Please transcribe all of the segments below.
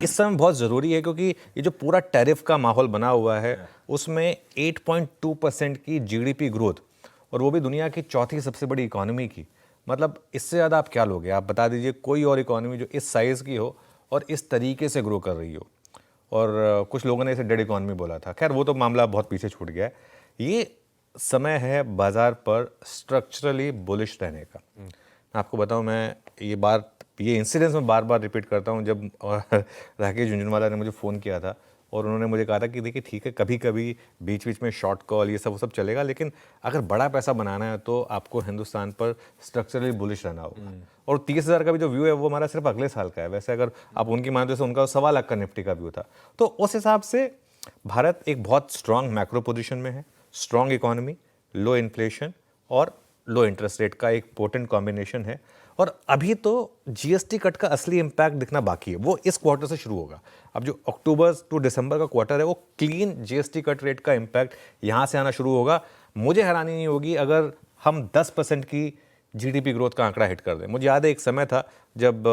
इस समय बहुत ज़रूरी है, क्योंकि ये जो पूरा टैरिफ का माहौल बना हुआ है उसमें 8.2% की जीडीपी ग्रोथ, और वो भी दुनिया की चौथी सबसे बड़ी इकोनॉमी की। मतलब इससे ज़्यादा आप क्या लोगे? आप बता दीजिए कोई और इकोनॉमी जो इस साइज़ की हो और इस तरीके से ग्रो कर रही हो। और कुछ लोगों ने इसे डेड इकोनॉमी बोला था। खैर वो तो मामला बहुत पीछे छूट गया है। ये समय है बाजार पर स्ट्रक्चरली बुलिश रहने का। मैं आपको बताऊं, मैं ये इंसिडेंस मैं बार बार रिपीट करता हूं। जब राकेश झुंझुनवाला ने मुझे फ़ोन किया था और उन्होंने मुझे कहा था कि देखिए ठीक है, कभी कभी बीच बीच में शॉर्ट कॉल ये सब वो सब चलेगा, लेकिन अगर बड़ा पैसा बनाना है तो आपको हिंदुस्तान पर स्ट्रक्चरली बुलिश रहना होगा। और 30,000 का भी जो व्यू है वो हमारा सिर्फ अगले साल का है। वैसे अगर आप उनकी मानते तो उनका 1.25 लाख का निफ्टी का व्यू था। तो उस हिसाब से भारत एक बहुत स्ट्रांग मैक्रो पोजीशन में है। स्ट्रांग इकोनॉमी, लो इन्फ्लेशन और लो इंटरेस्ट रेट का एक पोटेंट कॉम्बिनेशन है। और अभी तो जीएसटी कट का असली इम्पैक्ट दिखना बाकी है, वो इस क्वार्टर से शुरू होगा। अब जो अक्टूबर टू दिसंबर का क्वार्टर है वो क्लीन जीएसटी कट रेट का इम्पैक्ट यहाँ से आना शुरू होगा। मुझे हैरानी नहीं होगी अगर हम 10% की जीडीपी ग्रोथ का आंकड़ा हिट कर दें। मुझे याद है एक समय था जब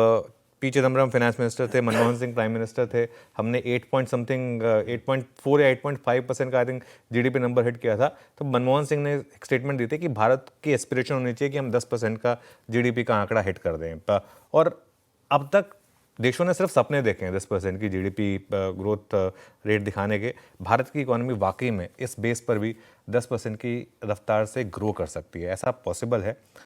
पी चिदम्बरम फाइनेंस मिनिस्टर थे, मनमोहन सिंह प्राइम मिनिस्टर थे, हमने 8 पॉइंट समथिंग 8.4 या 8.5% का I think GDP number hit किया था। तो मनमोहन सिंह ने एक स्टेटमेंट दी थी कि भारत की एस्पिरेशन होनी चाहिए कि हम 10% का जीडीपी का आंकड़ा हिट कर दें। और अब तक देशों ने सिर्फ सपने देखे हैं 10% की जीडीपी ग्रोथ रेट दिखाने के। भारत की इकोनॉमी वाकई में इस बेस पर भी 10% की रफ्तार से ग्रो कर सकती है, ऐसा पॉसिबल है।